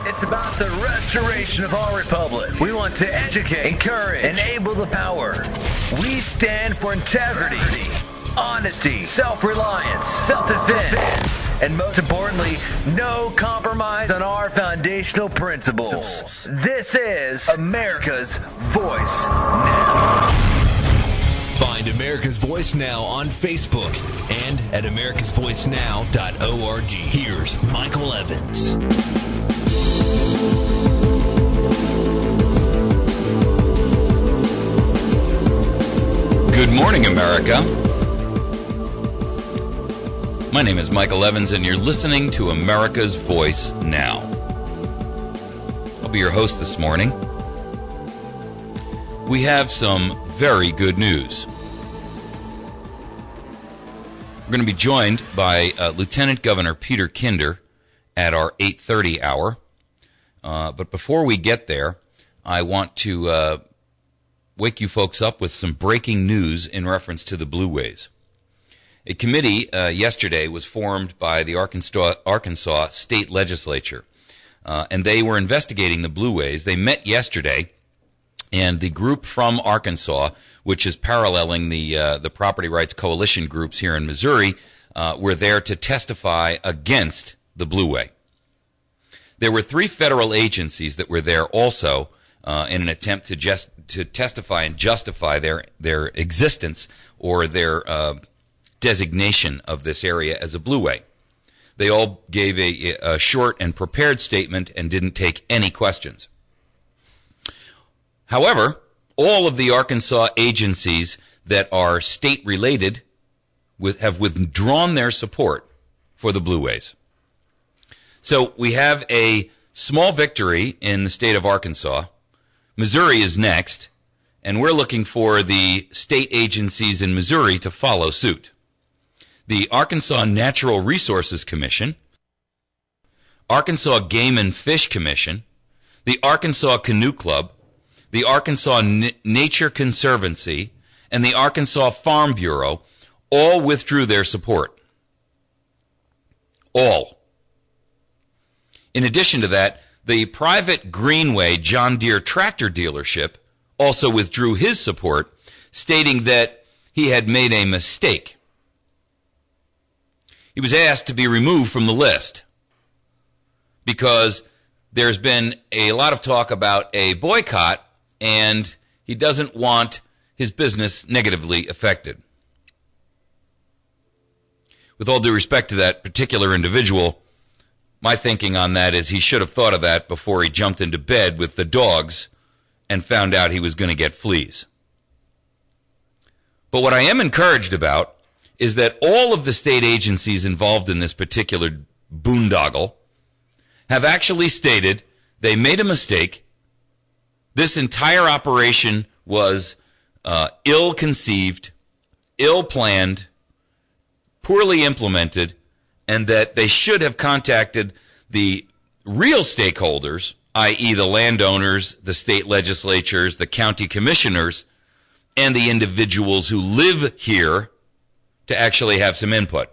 It's about the restoration of our republic. We want to educate, encourage, enable the power. We stand for integrity, honesty, self-reliance, self-defense, and most importantly, no compromise on our foundational principles. This is America's Voice Now. Find America's Voice Now on Facebook and at americasvoicenow.org. Here's Michael Evans. Good morning, America. My name is Michael Evans, and you're listening to America's Voice Now. I'll be your host this morning. We have some very good news. We're going to be joined by Lieutenant Governor Peter Kinder at our 8:30 hour. But before we get there, I want to wake you folks up with some breaking news in reference to the Blueways. A committee yesterday was formed by the Arkansas State Legislature, and they were investigating the Blueways. They met yesterday, and the group from Arkansas, which is paralleling the property rights coalition groups here in Missouri, were there to testify against the Blueway. There were 3 federal agencies that were there also in an attempt to testify and justify their existence or their designation of this area as a Blueway. They all gave a short and prepared statement and didn't take any questions. However, all of the Arkansas agencies that are state-related have withdrawn their support for the Blueways. So we have a small victory in the state of Arkansas. Missouri is next, and we're looking for the state agencies in Missouri to follow suit. The Arkansas Natural Resources Commission, Arkansas Game and Fish Commission, the Arkansas Canoe Club, the Arkansas Nature Conservancy, and the Arkansas Farm Bureau all withdrew their support. All. In addition to that, the private Greenway John Deere tractor dealership also withdrew his support, stating that he had made a mistake. He was asked to be removed from the list because there's been a lot of talk about a boycott, and he doesn't want his business negatively affected. With all due respect to that particular individual, my thinking on that is he should have thought of that before he jumped into bed with the dogs and found out he was going to get fleas. But what I am encouraged about is that all of the state agencies involved in this particular boondoggle have actually stated they made a mistake. This entire operation was ill-conceived, ill-planned, poorly implemented, and that they should have contacted the real stakeholders, i.e. the landowners, the state legislatures, the county commissioners, and the individuals who live here to actually have some input.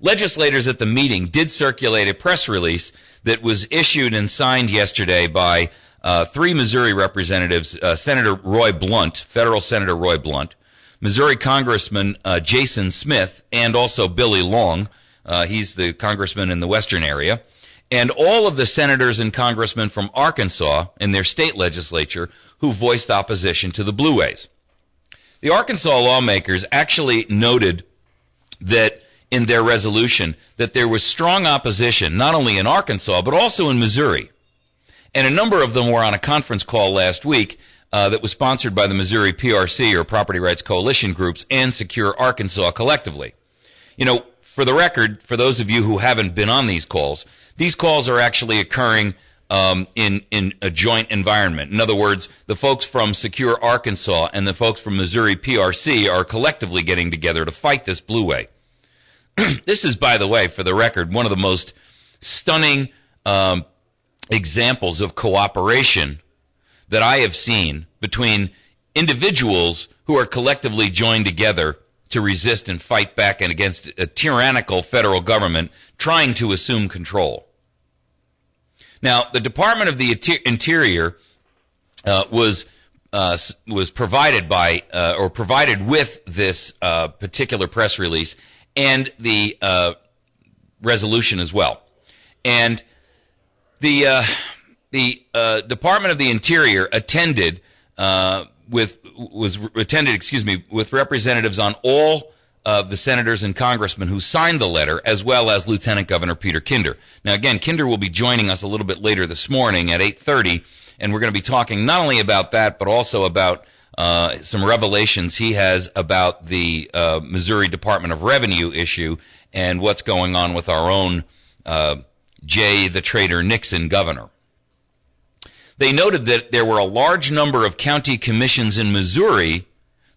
Legislators at the meeting did circulate a press release that was issued and signed yesterday by 3 Missouri representatives, Senator Roy Blunt, federal Senator Roy Blunt, Missouri Congressman Jason Smith, and also Billy Long. He's the congressman in the western area. And all of the senators and congressmen from Arkansas in their state legislature who voiced opposition to the Blueways. The Arkansas lawmakers actually noted that in their resolution that there was strong opposition, not only in Arkansas, but also in Missouri. And a number of them were on a conference call last week that was sponsored by the Missouri PRC, or Property Rights Coalition groups, and Secure Arkansas collectively. You know, for the record, for those of you who haven't been on these calls are actually occurring in a joint environment. In other words, the folks from Secure Arkansas and the folks from Missouri PRC are collectively getting together to fight this Blueway. This is, by the way, for the record, one of the most stunning examples of cooperation that I have seen between individuals who are collectively joined together to resist and fight back and against a tyrannical federal government trying to assume control. Now, the Department of the Interior was provided by or provided with this particular press release and the resolution as well. And the Department of the Interior attended with representatives on all of the senators and congressmen who signed the letter, as well as Lieutenant Governor Peter Kinder. Now, again, Kinder will be joining us a little bit later this morning at 8:30, and we're going to be talking not only about that, but also about some revelations he has about the Missouri Department of Revenue issue and what's going on with our own Jay the Traitor Nixon governor. They noted that there were a large number of county commissions in Missouri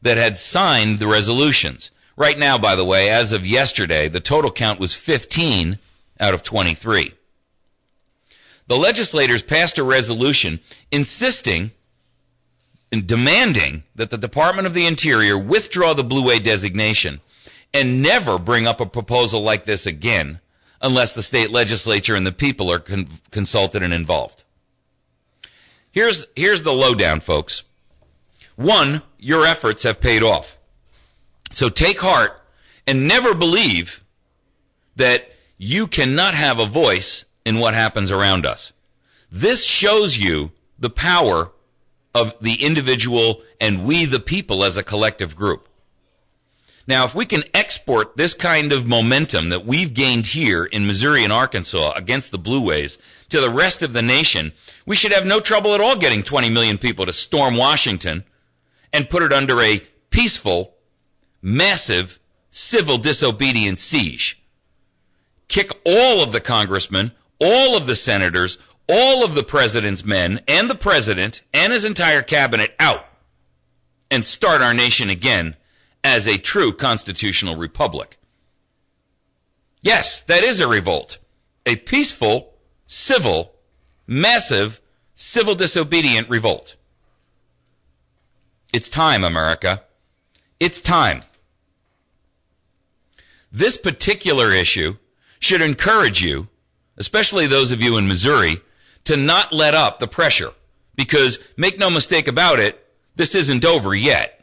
that had signed the resolutions. Right now, by the way, as of yesterday, the total count was 15 out of 23. The legislators passed a resolution insisting and demanding that the Department of the Interior withdraw the Blueway designation and never bring up a proposal like this again unless the state legislature and the people are consulted and involved. Here's the lowdown, folks. One, your efforts have paid off. So take heart and never believe that you cannot have a voice in what happens around us. This shows you the power of the individual and we the people as a collective group. Now, if we can export this kind of momentum that we've gained here in Missouri and Arkansas against the Blueways to the rest of the nation, we should have no trouble at all getting 20 million people to storm Washington and put it under a peaceful, massive civil disobedience siege. Kick all of the congressmen, all of the senators, all of the president's men, and the president and his entire cabinet out, and start our nation again as a true constitutional republic. Yes, that is a revolt. A peaceful, civil, massive, civil disobedient revolt. It's time, America. It's time. This particular issue should encourage you, especially those of you in Missouri, to not let up the pressure. Because, make no mistake about it, this isn't over yet.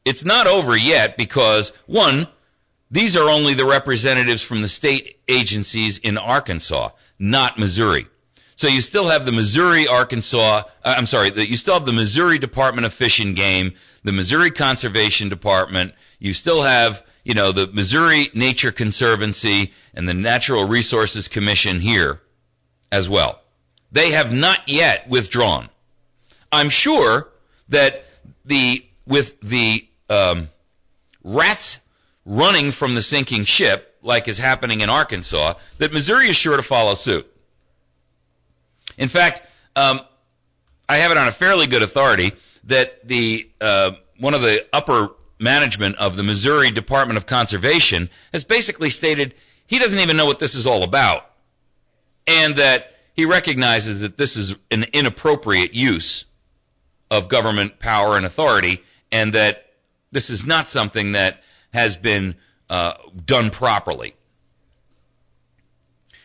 It's not over yet because, one, these are only the representatives from the state agencies in Arkansas, not Missouri. So you still have the you still have the Missouri Department of Fish and Game, the Missouri Conservation Department, you still have, the Missouri Nature Conservancy and the Natural Resources Commission here as well. They have not yet withdrawn. I'm sure that with the rats running from the sinking ship, like is happening in Arkansas, that Missouri is sure to follow suit. In fact, I have it on a fairly good authority that the one of the upper management of the Missouri Department of Conservation has basically stated he doesn't even know what this is all about, and that he recognizes that this is an inappropriate use of government power and authority, and that this is not something that has been done properly.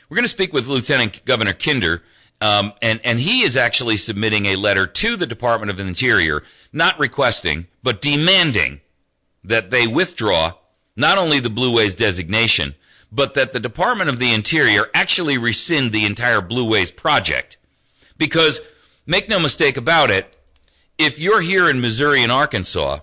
We're going to speak with Lieutenant Governor Kinder, and he is actually submitting a letter to the Department of the Interior, not requesting, but demanding that they withdraw not only the Blueways designation, but that the Department of the Interior actually rescind the entire Blueways project. Because, make no mistake about it, if you're here in Missouri and Arkansas,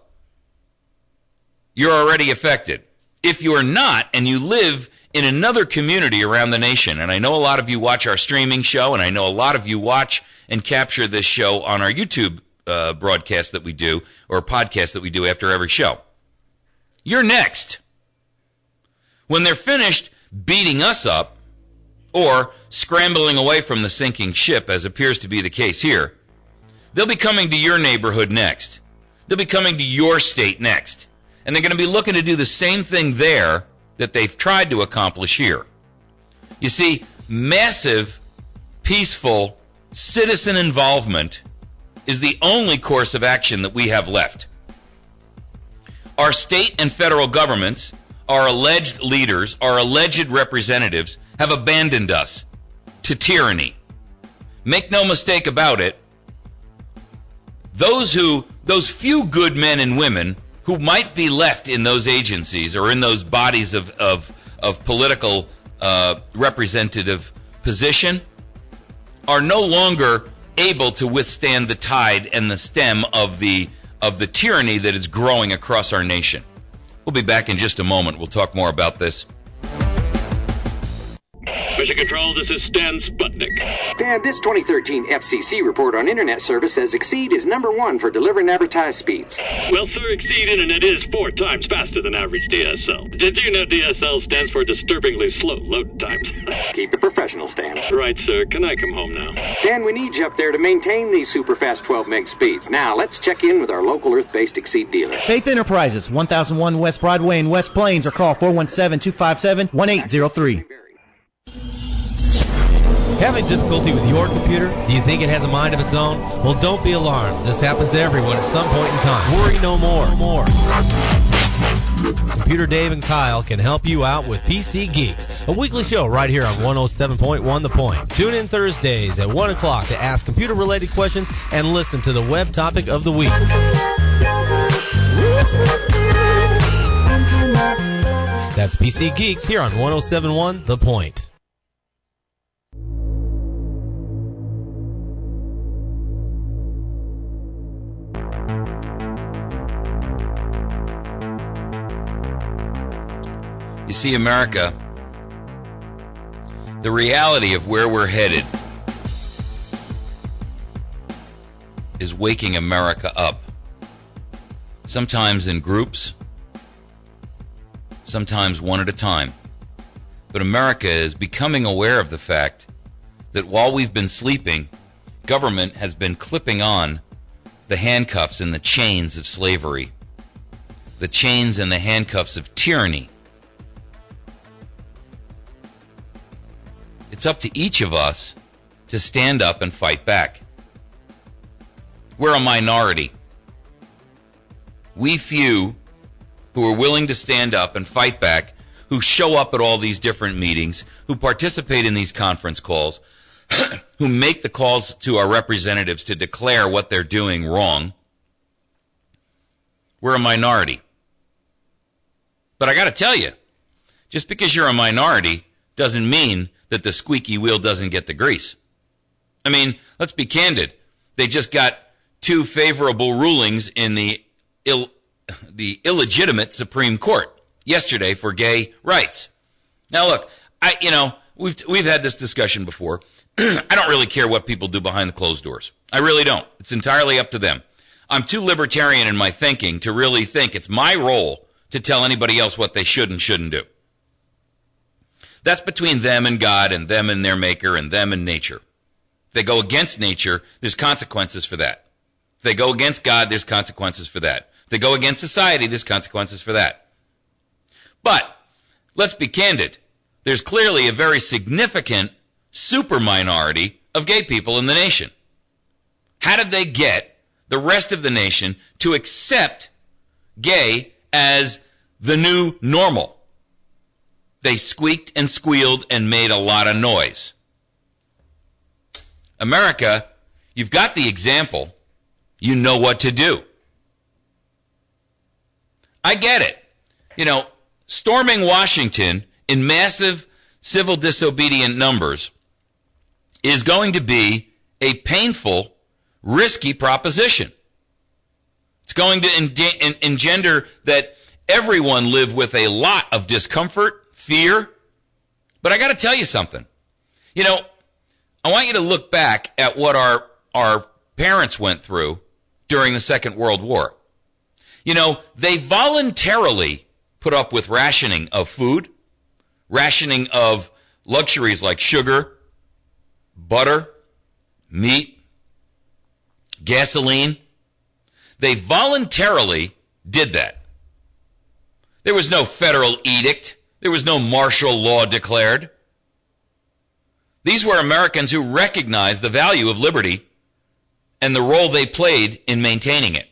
you're already affected. If you're not, and you live in another community around the nation, and I know a lot of you watch our streaming show, and I know a lot of you watch and capture this show on our YouTube broadcast that we do, or podcast that we do after every show. You're next. When they're finished beating us up, or scrambling away from the sinking ship, as appears to be the case here, they'll be coming to your neighborhood next. They'll be coming to your state next. And they're going to be looking to do the same thing there that they've tried to accomplish here. You see, massive, peaceful citizen involvement is the only course of action that we have left. Our state and federal governments, our alleged leaders, our alleged representatives, have abandoned us to tyranny. make no mistake about it, those few good men and women who might be left in those agencies or in those bodies of political representative position are no longer able to withstand the tide and the stem of the tyranny that is growing across our nation. We'll be back in just a moment. We'll talk more about this. Mission Control, this is Stan Sputnik. Dad, this 2013 FCC report on Internet service says Exceed is #1 for delivering advertised speeds. Well, sir, Exceed Internet is 4 times faster than average DSL. Did you know DSL stands for disturbingly slow load times? Keep it professional, Stan. Right, sir. Can I come home now? Stan, we need you up there to maintain these super fast 12 meg speeds. Now, let's check in with our local Earth-based Exceed dealer. Faith Enterprises, 1001 West Broadway in West Plains, or call 417-257-1803. Having difficulty with your computer? Do you think it has a mind of its own? Well, don't be alarmed. This happens to everyone at some point in time. Worry no more. Computer Dave and Kyle can help you out with PC Geeks, a weekly show right here on 107.1 The Point. Tune in Thursdays at 1 o'clock to ask computer-related questions and listen to the web topic of the week. That's PC Geeks here on 107.1 The Point. You see, America, the reality of where we're headed is waking America up. Sometimes in groups, sometimes one at a time. But America is becoming aware of the fact that while we've been sleeping, government has been clipping on the handcuffs and the chains of slavery, the chains and the handcuffs of tyranny. It's up to each of us to stand up and fight back. We're a minority. We few who are willing to stand up and fight back, who show up at all these different meetings, who participate in these conference calls, who make the calls to our representatives to declare what they're doing wrong, we're a minority. But I got to tell you, just because you're a minority doesn't mean that the squeaky wheel doesn't get the grease. I mean, let's be candid. They just got 2 favorable rulings in the illegitimate Supreme Court yesterday for gay rights. Now, look, we've had this discussion before. I don't really care what people do behind the closed doors. I really don't. It's entirely up to them. I'm too libertarian in my thinking to really think it's my role to tell anybody else what they should and shouldn't do. That's between them and God and them and their maker and them and nature. If they go against nature, there's consequences for that. If they go against God, there's consequences for that. If they go against society, there's consequences for that. But let's be candid. There's clearly a very significant super minority of gay people in the nation. How did they get the rest of the nation to accept gay as the new normal? They squeaked and squealed and made a lot of noise. America, you've got the example. You know what to do. I get it. Storming Washington in massive civil disobedient numbers is going to be a painful, risky proposition. It's going to engender that everyone live with a lot of discomfort, fear. But I got to tell you something. I want you to look back at what our parents went through during the Second World War. They voluntarily put up with rationing of food, rationing of luxuries like sugar, butter, meat, gasoline. They voluntarily did that. There was no federal edict. There was no martial law declared. These were Americans who recognized the value of liberty and the role they played in maintaining it.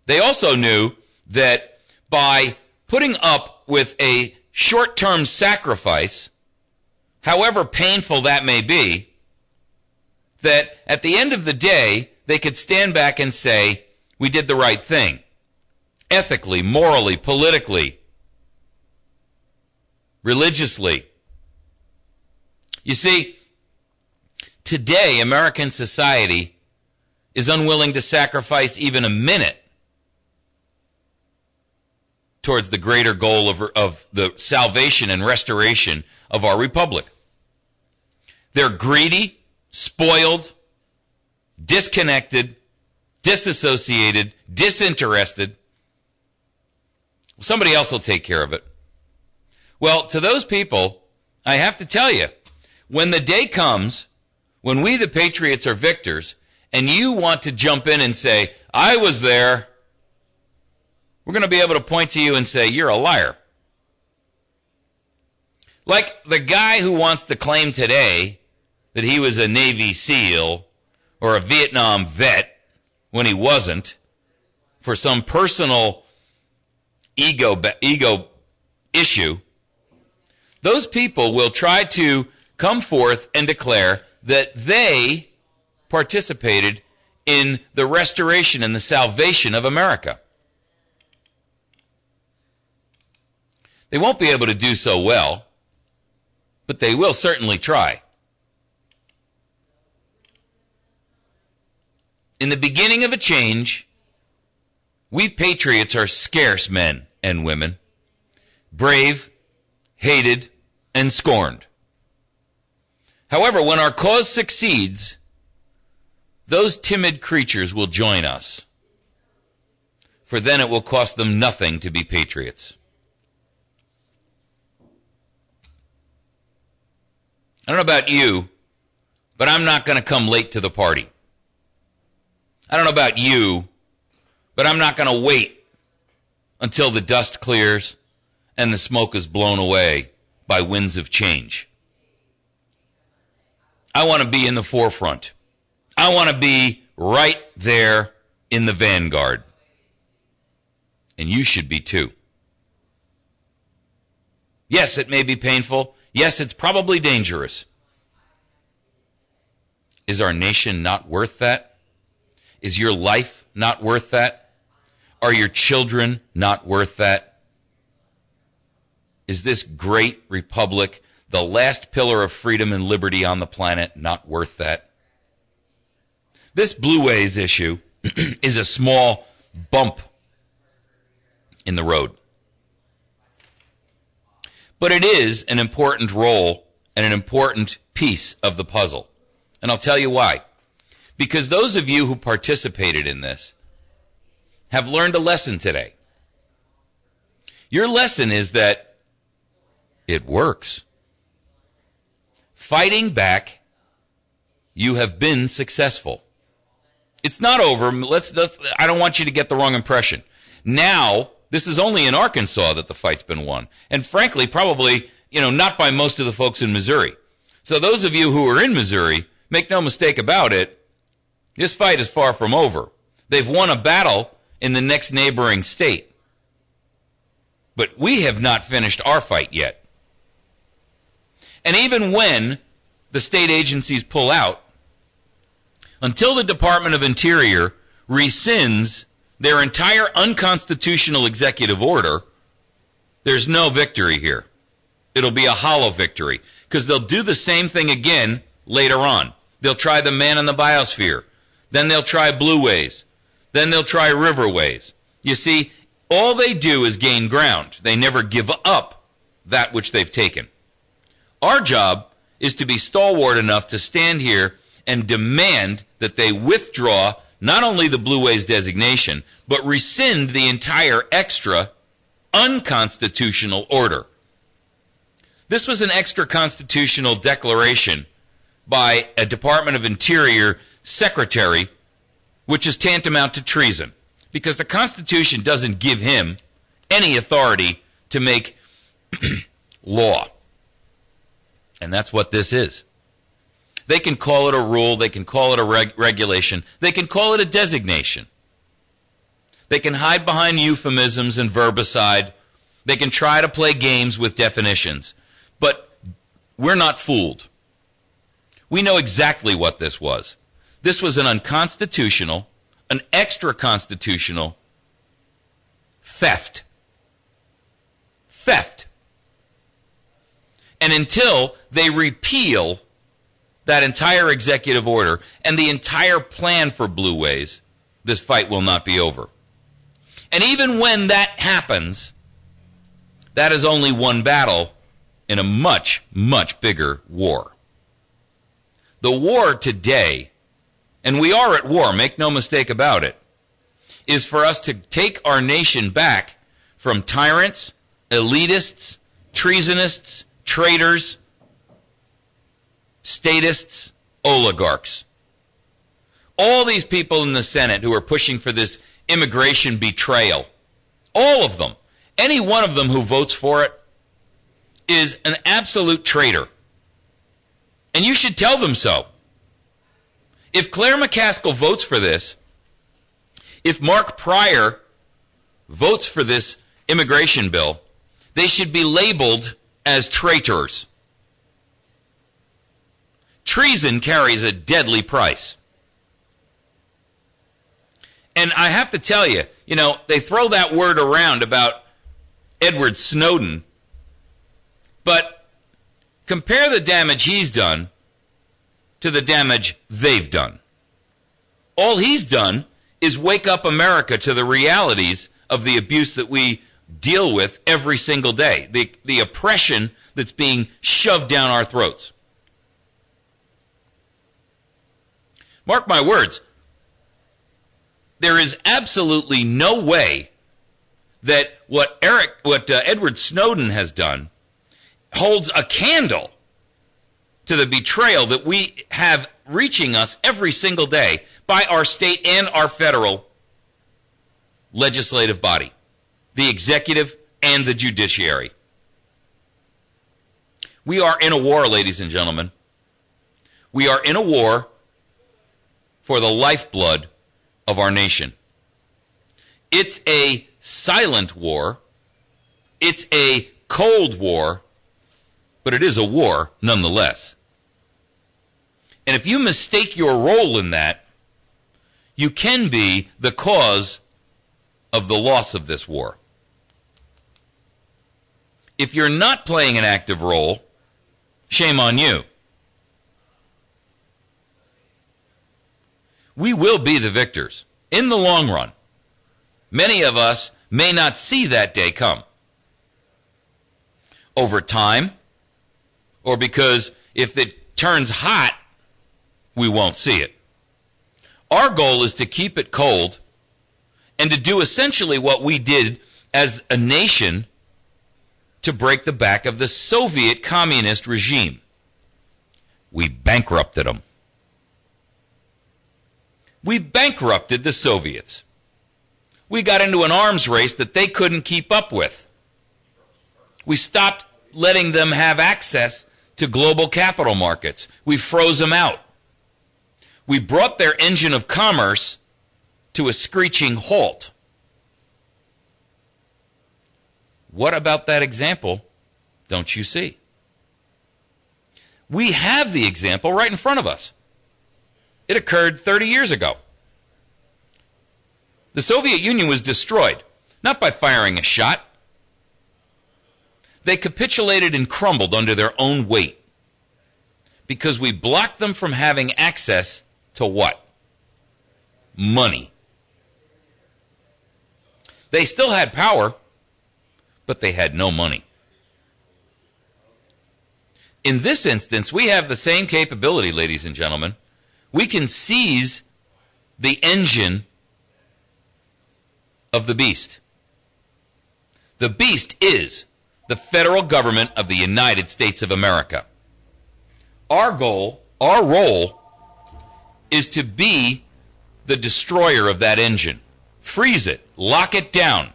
They also knew that by putting up with a short-term sacrifice however painful that may be, that at the end of the day, they could stand back and say, we did the right thing. Ethically, morally, politically, religiously. You see, today, American society is unwilling to sacrifice even a minute towards the greater goal of the salvation and restoration of our republic. They're greedy, spoiled, disconnected, disassociated, disinterested. Somebody else will take care of it. Well, to those people, I have to tell you, when the day comes when we, the patriots, are victors, and you want to jump in and say, I was there, we're going to be able to point to you and say, you're a liar. Like the guy who wants to claim today that he was a Navy SEAL or a Vietnam vet when he wasn't, for some personal ego issue, those people will try to come forth and declare that they participated in the restoration and the salvation of America. They won't be able to do so well, but they will certainly try. In the beginning of a change, we patriots are scarce men and women, brave, hated, and scorned. However, when our cause succeeds, those timid creatures will join us, for then it will cost them nothing to be patriots. I don't know about you, but I'm not going to come late to the party. I don't know about you, but I'm not going to wait until the dust clears and the smoke is blown away by winds of change. I want to be in the forefront. I want to be right there in the vanguard. And you should be too. Yes, it may be painful. Yes, it's probably dangerous. Is our nation not worth that? Is your life not worth that? Are your children not worth that? Is this great republic, the last pillar of freedom and liberty on the planet, not worth that? This Blueways issue is a small bump in the road. But it is an important role and an important piece of the puzzle. And I'll tell you why. Because those of you who participated in this have learned a lesson today. Your lesson is that it works. Fighting back, you have been successful. It's not over. I don't want you to get the wrong impression. Now, this is only in Arkansas that the fight's been won. And frankly, probably, not by most of the folks in Missouri. So those of you who are in Missouri, make no mistake about it, this fight is far from over. They've won a battle in the next neighboring state. But we have not finished our fight yet. And even when the state agencies pull out, until the Department of Interior rescinds their entire unconstitutional executive order, there's no victory here. It'll be a hollow victory, because they'll do the same thing again later on. They'll try the man in the biosphere. Then they'll try Blueways. Then they'll try Riverways. You see, all they do is gain ground. They never give up that which they've taken. Our job is to be stalwart enough to stand here and demand that they withdraw not only the Blueways designation, but rescind the entire extra unconstitutional order. This was an extra constitutional declaration by a Department of Interior secretary, which is tantamount to treason, because the Constitution doesn't give him any authority to make law. And that's what this is. They can call it a rule, they can call it a regulation, they can call it a designation. They can hide behind euphemisms and verbicide. They can try to play games with definitions. But we're not fooled. We know exactly what this was. This was an unconstitutional, an extra-constitutional theft. Theft. And until they repeal that entire executive order and the entire plan for Blueways, this fight will not be over. And even when that happens, that is only one battle in a much, much bigger war. The war today, and we are at war, make no mistake about it, is for us to take our nation back from tyrants, elitists, treasonists, traitors, statists, oligarchs. All these people in the Senate who are pushing for this immigration betrayal, all of them, any one of them who votes for it is an absolute traitor. And you should tell them so. If Claire McCaskill votes for this, if Mark Pryor votes for this immigration bill, they should be labeled as traitors. Treason carries a deadly price. And I have to tell you, they throw that word around about Edward Snowden, but compare the damage he's done to the damage they've done. All he's done is wake up America to the realities of the abuse that we deal with every single day, the oppression that's being shoved down our throats. Mark my words, there is absolutely no way that what Edward Snowden has done holds a candle to the betrayal that we have reaching us every single day by our state and our federal legislative body, the executive and the judiciary. We are in a war, ladies and gentlemen. We are in a war for the lifeblood of our nation. It's a silent war. It's a cold war, but it is a war nonetheless. And if you mistake your role in that, you can be the cause of the loss of this war. If you're not playing an active role, shame on you. We will be the victors in the long run. Many of us may not see that day come. Over time, or because if it turns hot, we won't see it. Our goal is to keep it cold and to do essentially what we did as a nation to break the back of the Soviet communist regime. We bankrupted them. We bankrupted the Soviets. We got into an arms race that they couldn't keep up with. We stopped letting them have access to global capital markets. We froze them out. We brought their engine of commerce to a screeching halt. What about that example don't you see? We have the example right in front of us. It occurred 30 years ago. The Soviet Union was destroyed, not by firing a shot. They capitulated and crumbled under their own weight because we blocked them from having access to what? Money. They still had power, but they had no money. In this instance, we have the same capability, ladies and gentlemen. We can seize the engine of the beast. The beast is the federal government of the United States of America. Our goal, our role, is to be the destroyer of that engine. Freeze it, lock it down.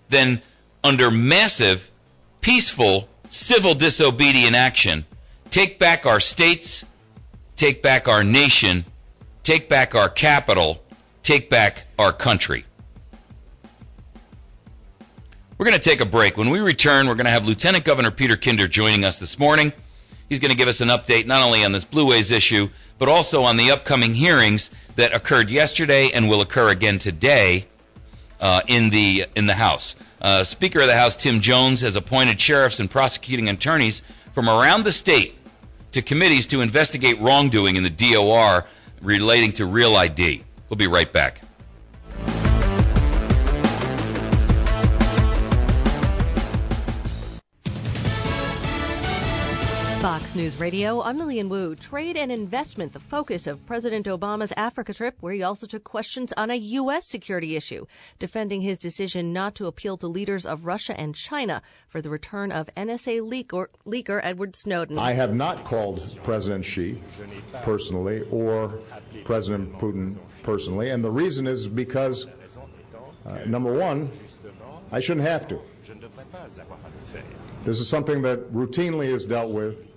Then, under massive, peaceful, civil disobedient action, take back our states, take back our nation, take back our capital, take back our country. We're going to take a break. When we return, we're going to have Lieutenant Governor Peter Kinder joining us this morning. He's going to give us an update not only on this Blueways issue, but also on the upcoming hearings that occurred yesterday and will occur again today in the House. Speaker of the House, Tim Jones, has appointed sheriffs and prosecuting attorneys from around the state to committees to investigate wrongdoing in the DOR relating to Real ID. We'll be right back. Fox News Radio, I'm Lillian Wu. Trade and investment, the focus of President Obama's Africa trip, where he also took questions on a U.S. security issue, defending his decision not to appeal to leaders of Russia and China for the return of NSA leaker Edward Snowden. I have not called President Xi personally or President Putin personally, and the reason is because, number one, I shouldn't have to. This is something that routinely is dealt with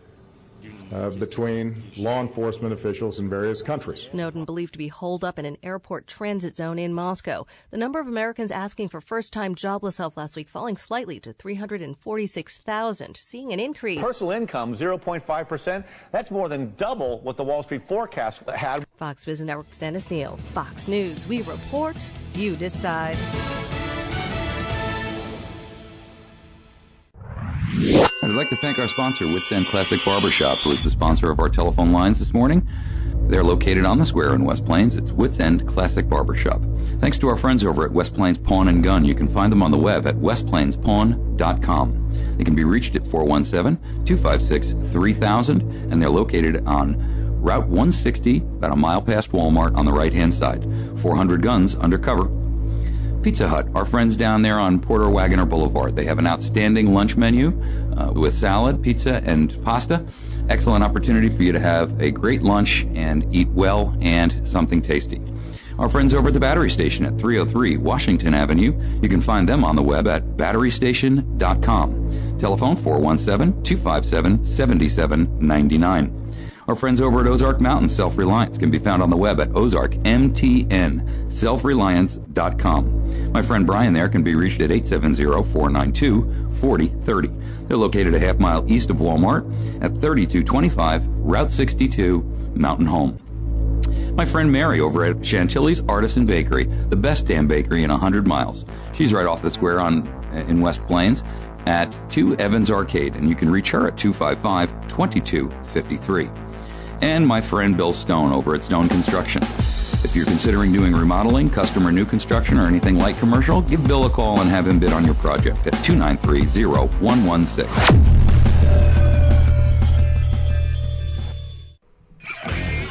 between law enforcement officials in various countries. Snowden believed to be holed up in an airport transit zone in Moscow. The number of Americans asking for first-time jobless help last week falling slightly to 346,000, seeing an increase. Personal income, 0.5%. That's more than double what the Wall Street forecast had. Fox Business Network's Dennis Neal. Fox News. We report, you decide. I'd like to thank our sponsor, Wits End Classic Barbershop, who is the sponsor of our telephone lines this morning. They're located on the square in West Plains. It's Wits End Classic Barbershop. Thanks to our friends over at West Plains Pawn and Gun. You can find them on the web at westplainspawn.com. They can be reached at 417-256-3000, and they're located on Route 160, about a mile past Walmart on the right-hand side. 400 guns undercover. Pizza Hut, our friends down there on Porter Wagoner Boulevard. They have an outstanding lunch menu with salad, pizza, and pasta. Excellent opportunity for you to have a great lunch and eat well and something tasty. Our friends over at the Battery Station at 303 Washington Avenue. You can find them on the web at batterystation.com. Telephone 417-257-7799. Our friends over at Ozark Mountain Self-Reliance can be found on the web at ozarkmtnselfreliance.com. My friend Brian there can be reached at 870-492-4030. They're located a half mile east of Walmart at 3225 Route 62, Mountain Home. My friend Mary over at Chantilly's Artisan Bakery, the best damn bakery in 100 miles. She's right off the square in West Plains at 2 Evans Arcade, and you can reach her at 255-2253. And my friend Bill Stone over at Stone Construction. If you're considering doing remodeling, custom or new construction, or anything like commercial, give Bill a call and have him bid on your project at 293-0116.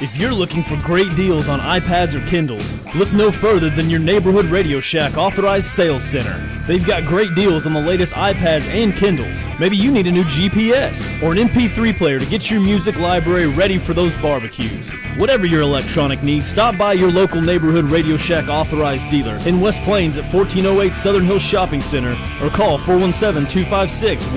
If you're looking for great deals on iPads or Kindles, look no further than your neighborhood Radio Shack authorized sales center. They've got great deals on the latest iPads and Kindles. Maybe you need a new GPS or an MP3 player to get your music library ready for those barbecues. Whatever your electronic needs, stop by your local neighborhood Radio Shack authorized dealer in West Plains at 1408 Southern Hills Shopping Center or call 417-256-18